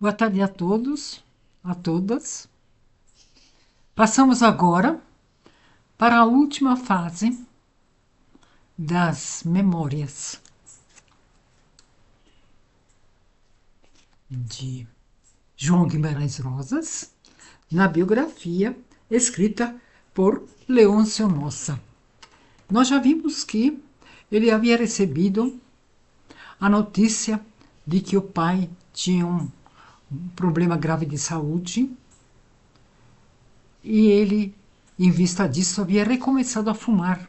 Boa tarde a todos, a todas. Passamos agora para a última fase das memórias de João Guimarães Rosas, na biografia escrita por Leôncio Mossa. Nós já vimos que ele havia recebido a notícia de que o pai tinha um problema grave de saúde e ele, em vista disso, havia recomeçado a fumar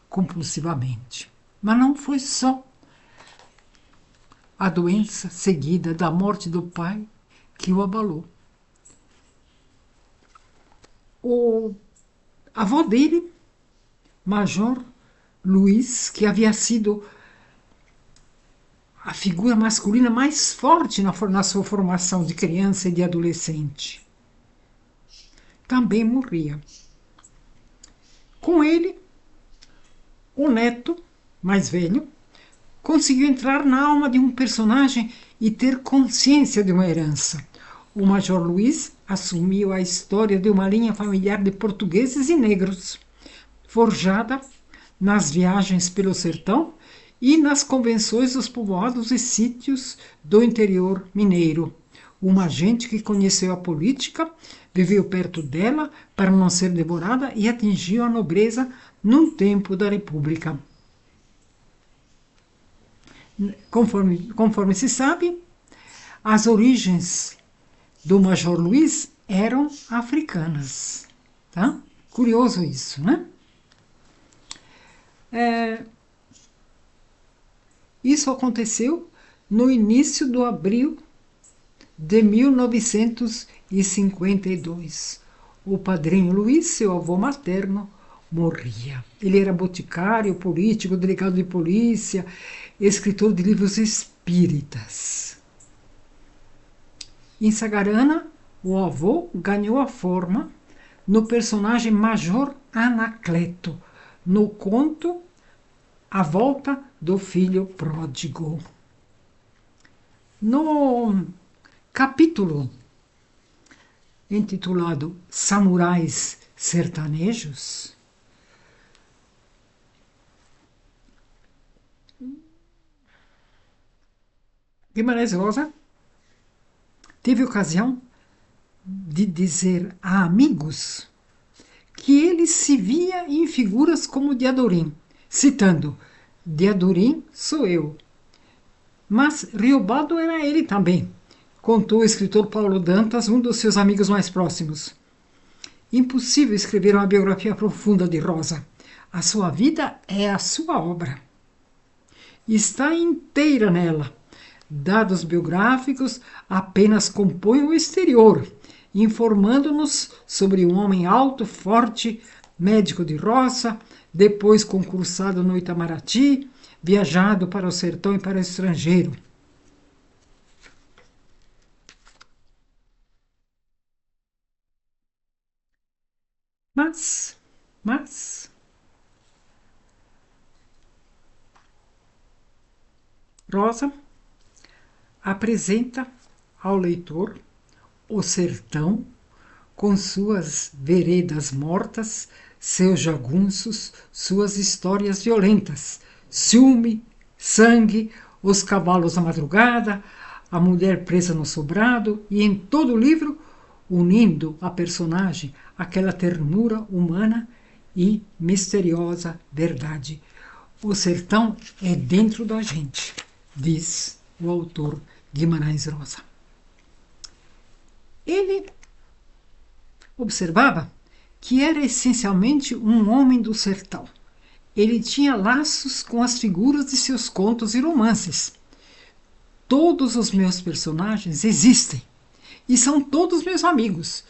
compulsivamente. Mas não foi só a doença seguida da morte do pai que o abalou. A avó dele, Major Luiz, que havia sido a figura masculina mais forte na sua formação de criança e de adolescente, também morria. Com ele, o neto, mais velho, conseguiu entrar na alma de um personagem e ter consciência de uma herança. O Major Luiz assumiu a história de uma linha familiar de portugueses e negros, forjada nas viagens pelo sertão e nas convenções dos povoados e sítios do interior mineiro. Uma gente que conheceu a política, viveu perto dela para não ser devorada e atingiu a nobreza num tempo da República. Conforme se sabe, as origens do Major Luiz eram africanas. Tá? Curioso isso, né? Isso aconteceu no início do abril de 1952. O padrinho Luiz, seu avô materno, morria. Ele era boticário, político, delegado de polícia, escritor de livros espíritas. Em Sagarana, o avô ganhou a forma no personagem Major Anacleto, no conto A Volta do Filho Pródigo. No capítulo intitulado Samurais Sertanejos, Guimarães Rosa teve ocasião de dizer a amigos que ele se via em figuras como Diadorim, citando: Diadorim sou eu. Mas Riobado era ele também, contou o escritor Paulo Dantas, um dos seus amigos mais próximos. Impossível escrever uma biografia profunda de Rosa. A sua vida é a sua obra. Está inteira nela. Dados biográficos apenas compõem o exterior, informando-nos sobre um homem alto, forte, médico de roça, depois concursado no Itamaraty, viajado para o sertão e para o estrangeiro. Mas, Rosa apresenta ao leitor o sertão com suas veredas mortas, seus jagunços, suas histórias violentas, ciúme, sangue, os cavalos na madrugada, a mulher presa no sobrado e em todo o livro unindo a personagem àquela ternura humana e misteriosa verdade. O sertão é dentro da gente, diz o autor Guimarães Rosa. Ele observava que era essencialmente um homem do sertão. Ele tinha laços com as figuras de seus contos e romances. Todos os meus personagens existem e são todos meus amigos.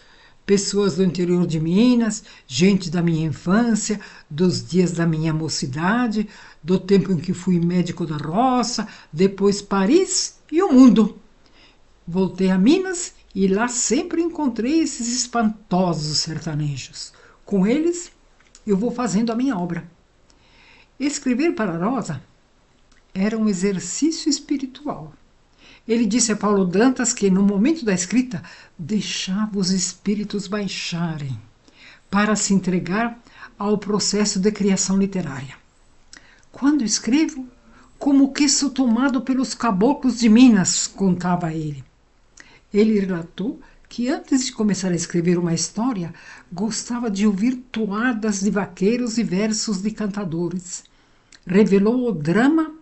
Pessoas do interior de Minas, gente da minha infância, dos dias da minha mocidade, do tempo em que fui médico da roça, depois Paris e o mundo. Voltei a Minas e lá sempre encontrei esses espantosos sertanejos. Com eles, eu vou fazendo a minha obra. Escrever para Rosa era um exercício espiritual. Ele disse a Paulo Dantas que, no momento da escrita, deixava os espíritos baixarem para se entregar ao processo de criação literária. Quando escrevo, como que sou tomado pelos caboclos de Minas, contava ele. Ele relatou que antes de começar a escrever uma história, gostava de ouvir toadas de vaqueiros e versos de cantadores. Revelou o drama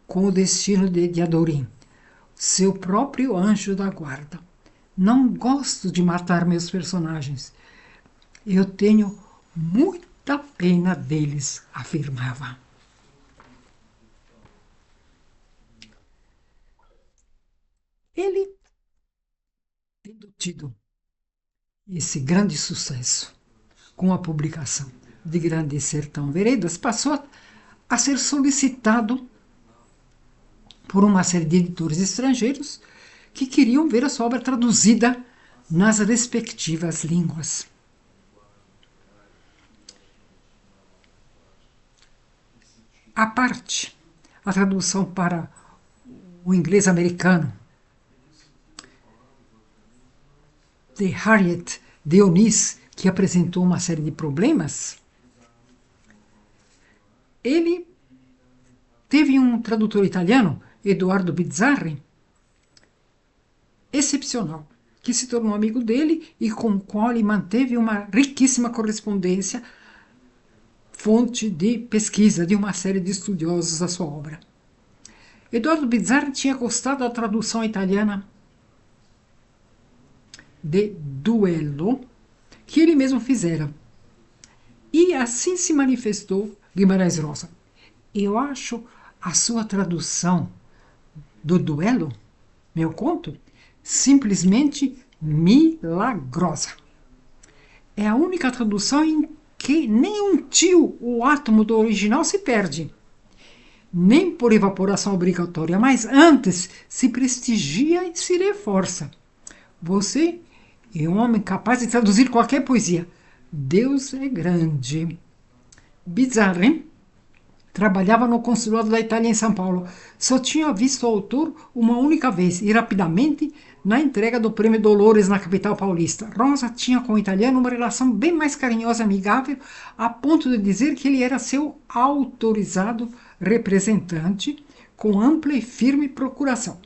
com o destino de Diadorim, seu próprio anjo da guarda. Não gosto de matar meus personagens. Eu tenho muita pena deles, afirmava. Ele, tendo tido esse grande sucesso com a publicação de Grande Sertão Veredas, passou a ser solicitado por uma série de editores estrangeiros que queriam ver a sua obra traduzida nas respectivas línguas. À parte a tradução para o inglês americano de Harriet Dionís, que apresentou uma série de problemas, ele teve um tradutor italiano, Edoardo Bizzarri, excepcional, que se tornou amigo dele e com o qual ele manteve uma riquíssima correspondência, fonte de pesquisa de uma série de estudiosos da sua obra. Edoardo Bizzarri tinha gostado da tradução italiana de Duello, que ele mesmo fizera. E assim se manifestou Guimarães Rosa. Eu acho a sua tradução do Duello, meu conto, simplesmente milagrosa. É a única tradução em que nem um tio, o átomo do original, se perde. Nem por evaporação obrigatória, mas antes se prestigia e se reforça. Você é um homem capaz de traduzir qualquer poesia. Deus é grande. Bizzarri trabalhava no consulado da Itália em São Paulo. Só tinha visto o autor uma única vez e rapidamente na entrega do Prêmio Dolores na capital paulista. Rosa tinha com o italiano uma relação bem mais carinhosa e amigável, a ponto de dizer que ele era seu autorizado representante, com ampla e firme procuração.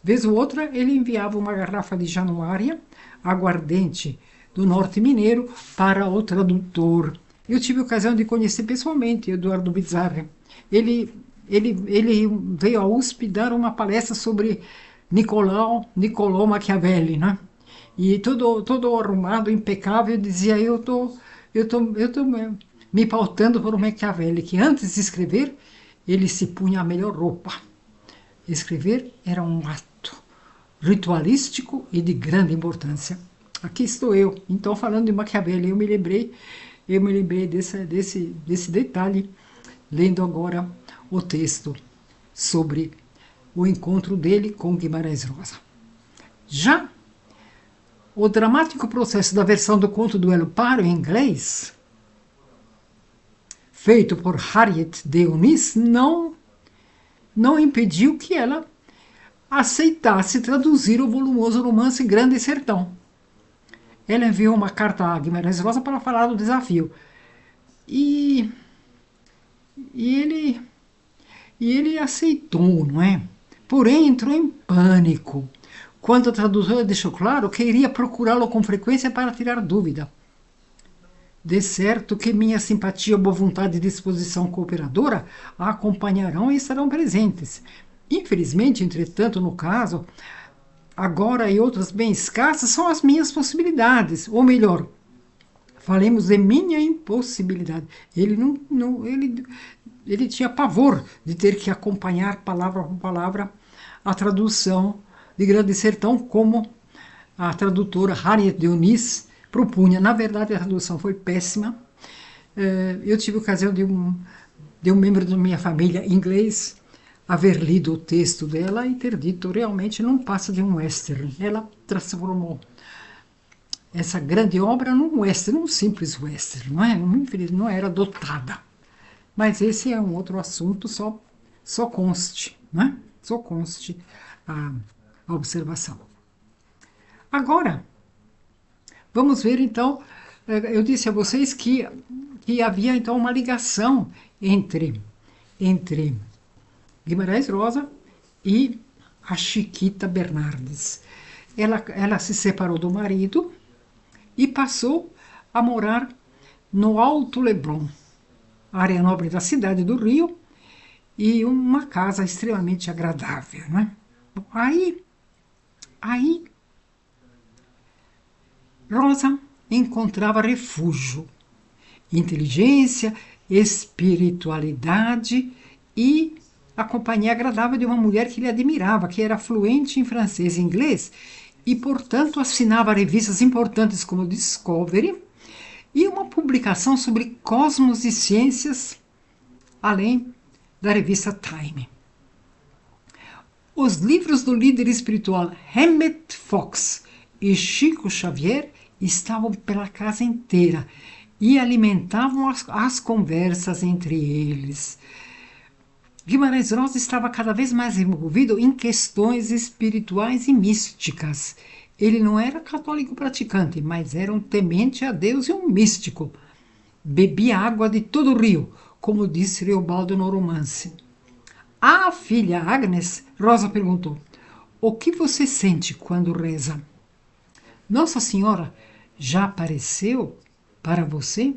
Vez ou outra, ele enviava uma garrafa de Januária, aguardente do norte mineiro, para o tradutor. Eu tive a ocasião de conhecer pessoalmente Eduardo Bizzarri. Ele veio à USP dar uma palestra sobre Nicolau Machiavelli, né? E todo arrumado, impecável, dizia: eu tô me pautando por um Machiavelli, que antes de escrever, ele se punha a melhor roupa. Escrever era um ato ritualístico e de grande importância. Aqui estou eu, então, falando de Machiavelli. Eu me lembrei desse detalhe, lendo agora o texto sobre o encontro dele com Guimarães Rosa. Já o dramático processo da versão do conto Duello para o inglês, feito por Harriet Dionís, não impediu que ela aceitasse traduzir o volumoso romance Grande Sertão. Ela enviou uma carta a Guimarães Rosa para falar do desafio. E ele aceitou, não é? Porém, entrou em pânico quando a tradutora deixou claro que iria procurá-lo com frequência para tirar dúvida. De certo que minha simpatia, boa vontade e disposição cooperadora a acompanharão e estarão presentes. Infelizmente, entretanto, no caso, agora e outras bem escassas, são as minhas possibilidades. Ou melhor, falemos de minha impossibilidade. Ele tinha pavor de ter que acompanhar palavra por palavra a tradução de Grande Sertão, como a tradutora Harriet Dionís propunha. Na verdade, a tradução foi péssima. Eu tive a ocasião de um membro da minha família inglês haver lido o texto dela e ter dito: realmente não passa de um western. Ela transformou essa grande obra num western, num simples western, não é? Não era dotada. Mas esse é um outro assunto, só conste, não é? Só conste a observação. Agora, vamos ver então, eu disse a vocês que havia então uma ligação entre Guimarães Rosa e a Chiquita Bernardes. Ela se separou do marido e passou a morar no Alto Leblon, área nobre da cidade do Rio, e uma casa extremamente agradável, né? Bom, aí Rosa encontrava refúgio, inteligência, espiritualidade e a companhia agradável de uma mulher que lhe admirava, que era fluente em francês e inglês e, portanto, assinava revistas importantes como Discovery e uma publicação sobre cosmos e ciências, além da revista Time. Os livros do líder espiritual Emmett Fox e Chico Xavier estavam pela casa inteira e alimentavam as conversas entre eles. Guimarães Rosa estava cada vez mais envolvido em questões espirituais e místicas. Ele não era católico praticante, mas era um temente a Deus e um místico. Bebia água de todo o rio, como disse Reobaldo no romance. À filha Agnes, Rosa perguntou: o que você sente quando reza? Nossa Senhora já apareceu para você?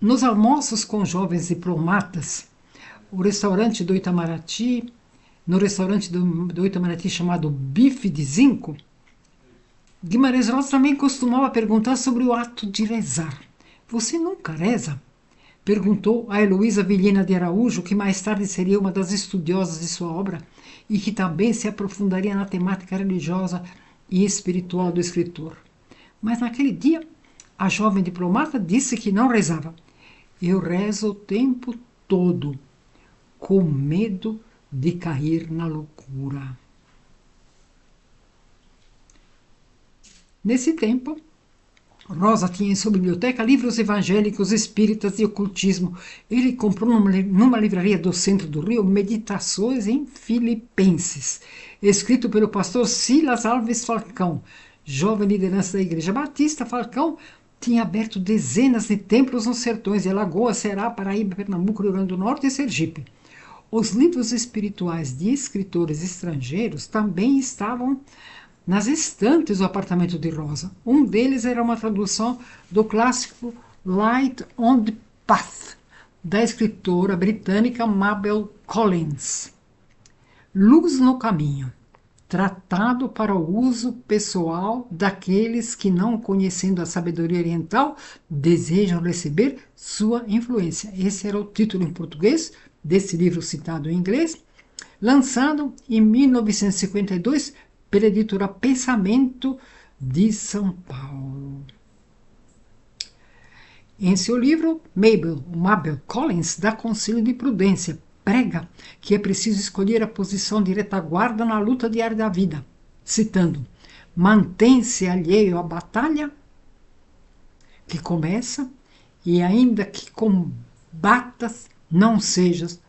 Nos almoços com jovens diplomatas, no restaurante do Itamaraty chamado Bife de Zinco, Guimarães Rosa também costumava perguntar sobre o ato de rezar. Você nunca reza? Perguntou a Heloísa Vilhena de Araújo, que mais tarde seria uma das estudiosas de sua obra e que também se aprofundaria na temática religiosa e espiritual do escritor. Mas naquele dia, a jovem diplomata disse que não rezava. Eu rezo o tempo todo, com medo de cair na loucura. Nesse tempo, Rosa tinha em sua biblioteca livros evangélicos, espíritas e ocultismo. Ele comprou numa livraria do centro do Rio Meditações em Filipenses, escrito pelo pastor Silas Alves Falcão, jovem liderança da Igreja Batista. Falcão tinha aberto dezenas de templos nos sertões de Alagoas, Ceará, Paraíba, Pernambuco, Rio Grande do Norte e Sergipe. Os livros espirituais de escritores estrangeiros também estavam nas estantes do apartamento de Rosa. Um deles era uma tradução do clássico Light on the Path, da escritora britânica Mabel Collins. Luz no caminho, tratado para o uso pessoal daqueles que, não conhecendo a sabedoria oriental, desejam receber sua influência. Esse era o título em português desse livro citado em inglês, lançado em 1952 pela editora Pensamento de São Paulo. Em seu livro, Mabel Collins dá conselho de prudência, prega que é preciso escolher a posição de retaguarda na luta diária da vida, citando: mantém-se alheio à batalha que começa e ainda que combatas, não sejas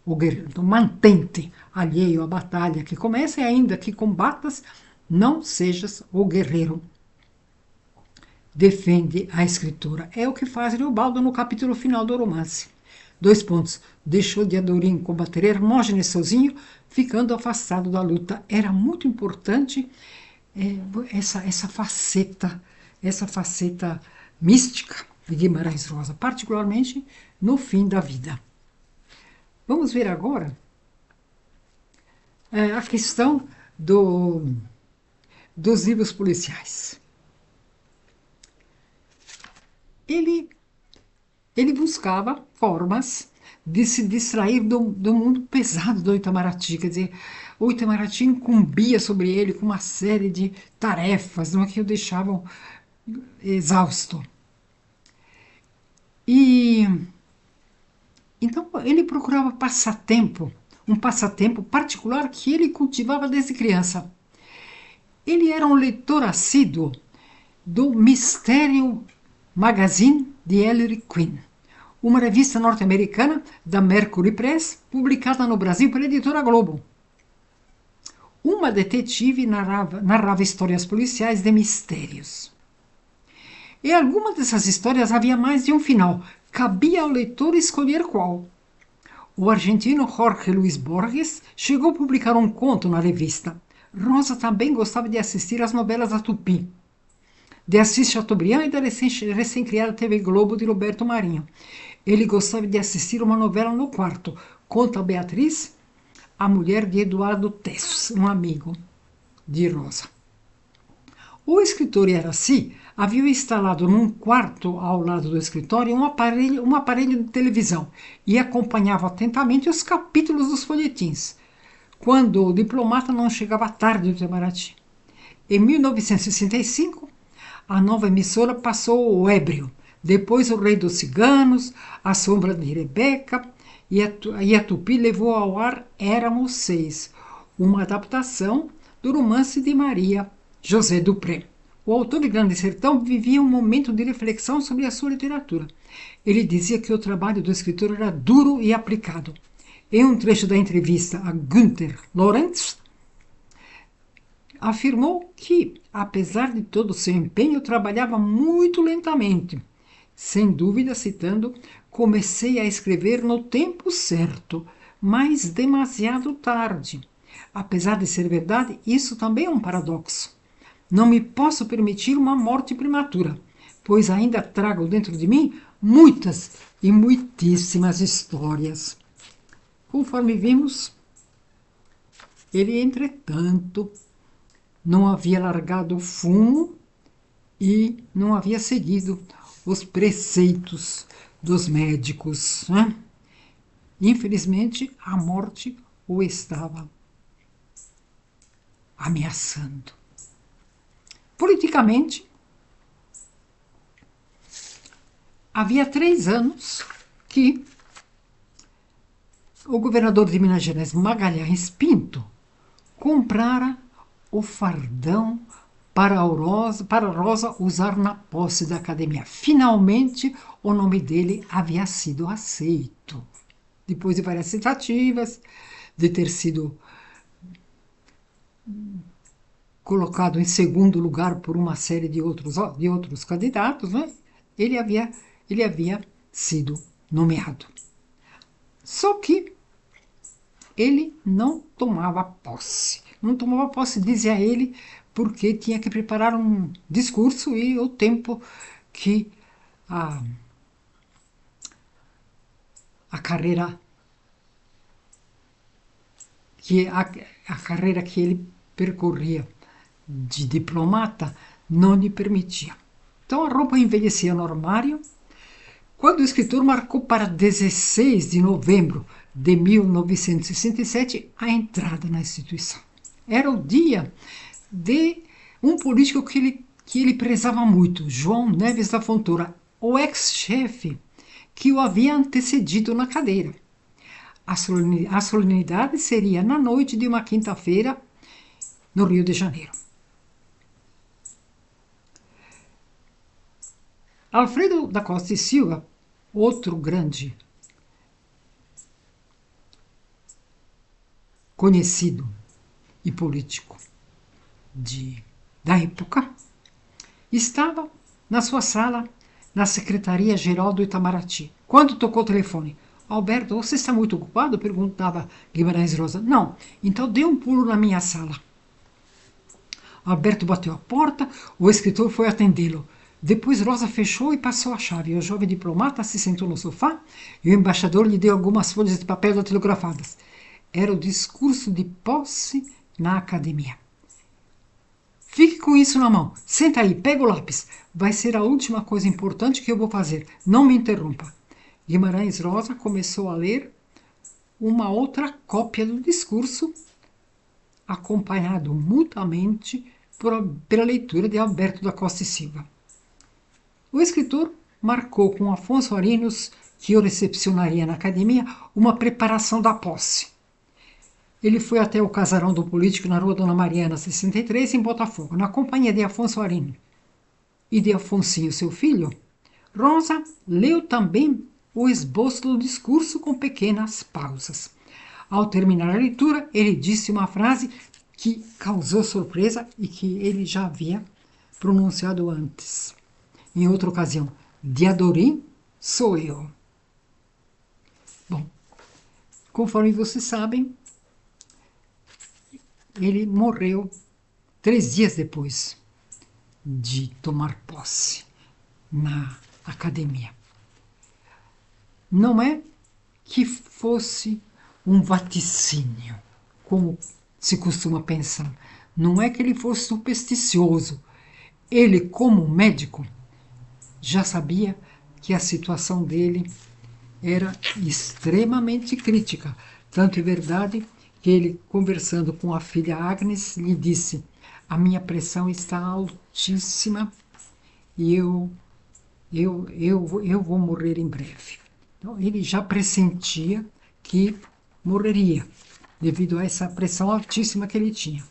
o guerreiro. Então, mantém-te alheio à batalha que começa e ainda que combatas, não sejas o guerreiro. Defende a escritora. É o que faz Reobaldo no capítulo final do romance. 2 pontos. Deixou Diadorim combater Hermógenes sozinho, ficando afastado da luta. Era muito importante essa faceta mística de Guimarães Rosa, particularmente no fim da vida. Vamos ver agora a questão dos livros policiais. Ele buscava formas de se distrair do mundo pesado do Itamaraty. Quer dizer, o Itamaraty incumbia sobre ele com uma série de tarefas, não é, que o deixavam exausto. E então ele procurava um passatempo particular que ele cultivava desde criança. Ele era um leitor assíduo do Mistério Magazine de Ellery Queen, uma revista norte-americana da Mercury Press, publicada no Brasil pela editora Globo. Uma detetive narrava histórias policiais de mistérios. Em alguma dessas histórias havia mais de um final. Cabia ao leitor escolher qual. O argentino Jorge Luis Borges chegou a publicar um conto na revista. Rosa também gostava de assistir às novelas da Tupi, de Assis Chateaubriand e da recém-criada TV Globo de Roberto Marinho. Ele gostava de assistir uma novela no quarto, Conta Beatriz, a mulher de Eduardo Tessos, um amigo de Rosa. O escritor Iracy havia instalado num quarto ao lado do escritório um aparelho de televisão e acompanhava atentamente os capítulos dos folhetins, quando o diplomata não chegava tarde do Itamaraty. Em 1965, a nova emissora passou o Ébrio, depois o Rei dos Ciganos, A Sombra de Rebeca, e a Tupi levou ao ar Éramos Seis, uma adaptação do romance de Maria José Dupré. O autor de Grande Sertão vivia um momento de reflexão sobre a sua literatura. Ele dizia que o trabalho do escritor era duro e aplicado. Em um trecho da entrevista a Günther Lorenz, afirmou que, apesar de todo o seu empenho, trabalhava muito lentamente. Sem dúvida, citando, comecei a escrever no tempo certo, mas demasiado tarde. Apesar de ser verdade, isso também é um paradoxo. Não me posso permitir uma morte prematura, pois ainda trago dentro de mim muitas e muitíssimas histórias. Conforme vimos, ele, entretanto, não havia largado o fumo e não havia seguido os preceitos dos médicos, né? Infelizmente, a morte o estava ameaçando. Politicamente, havia 3 anos que o governador de Minas Gerais, Magalhães Pinto, comprara o fardão para Rosa usar na posse da academia. Finalmente, o nome dele havia sido aceito. Depois de várias tentativas, de ter sido colocado em segundo lugar por uma série de outros candidatos, né? ele havia sido nomeado. Só que ele não tomava posse. Não tomava posse, dizia ele, porque tinha que preparar um discurso e o tempo que a carreira que ele percorria de diplomata não lhe permitia. Então a roupa envelhecia no armário. Quando o escritor marcou para 16 de novembro de 1967 a entrada na instituição. Era o dia de um político que ele prezava muito, João Neves da Fontoura, o ex-chefe que o havia antecedido na cadeira. A solenidade seria na noite de uma quinta-feira no Rio de Janeiro. Alfredo da Costa e Silva, outro grande conhecido e político da época, estava na sua sala na Secretaria-Geral do Itamaraty. Quando tocou o telefone, Alberto, você está muito ocupado? Perguntava Guimarães Rosa. Não, então dê um pulo na minha sala. Alberto bateu a porta, o escritor foi atendê-lo. Depois Rosa fechou e passou a chave. O jovem diplomata se sentou no sofá e o embaixador lhe deu algumas folhas de papel datilografadas. Era o discurso de posse na academia. Fique com isso na mão. Senta aí, pega o lápis. Vai ser a última coisa importante que eu vou fazer. Não me interrompa. Guimarães Rosa começou a ler uma outra cópia do discurso, acompanhado mutuamente pela leitura de Alberto da Costa e Silva. O escritor marcou com Afonso Arinos, que o recepcionaria na academia, uma preparação da posse. Ele foi até o casarão do político na rua Dona Mariana, 63, em Botafogo, na companhia de Afonso Arinos e de Afonsinho, seu filho. Rosa leu também o esboço do discurso com pequenas pausas. Ao terminar a leitura, ele disse uma frase que causou surpresa e que ele já havia pronunciado antes. Em outra ocasião, Diadorim sou eu. Bom, conforme vocês sabem, ele morreu 3 dias depois de tomar posse na academia. Não é que fosse um vaticínio, como se costuma pensar. Não é que ele fosse supersticioso. Ele, como médico, já sabia que a situação dele era extremamente crítica. Tanto é verdade que ele, conversando com a filha Agnes, lhe disse: a minha pressão está altíssima e eu vou morrer em breve. Então, ele já pressentia que morreria, devido a essa pressão altíssima que ele tinha.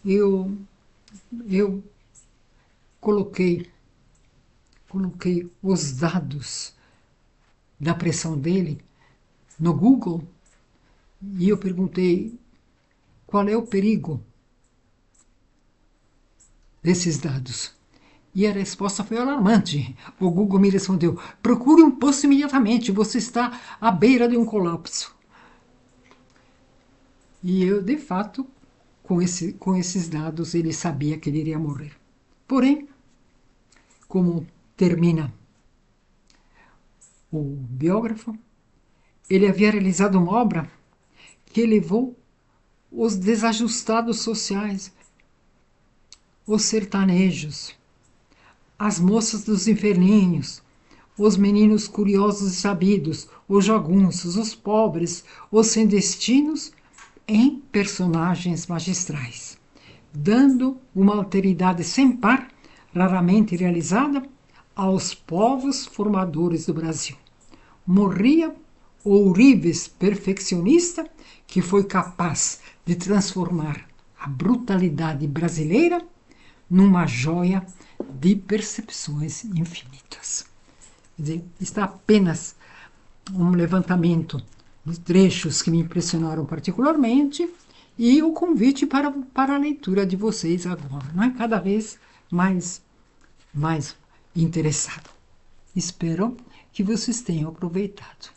Eu coloquei os dados da pressão dele no Google e eu perguntei qual é o perigo desses dados. E a resposta foi alarmante. O Google me respondeu: procure um posto imediatamente, você está à beira de um colapso. E eu, de fato, com esses dados, ele sabia que ele iria morrer. Porém, como termina o biógrafo, ele havia realizado uma obra que elevou os desajustados sociais, os sertanejos, as moças dos inferninhos, os meninos curiosos e sabidos, os jagunços, os pobres, os sem destinos, em personagens magistrais, dando uma alteridade sem par, raramente realizada, aos povos formadores do Brasil. Morria o ourives perfeccionista que foi capaz de transformar a brutalidade brasileira numa joia de percepções infinitas. Quer dizer, está apenas um levantamento de trechos que me impressionaram particularmente e o convite para a leitura de vocês agora, não é? Cada vez mais interessado. Espero que vocês tenham aproveitado.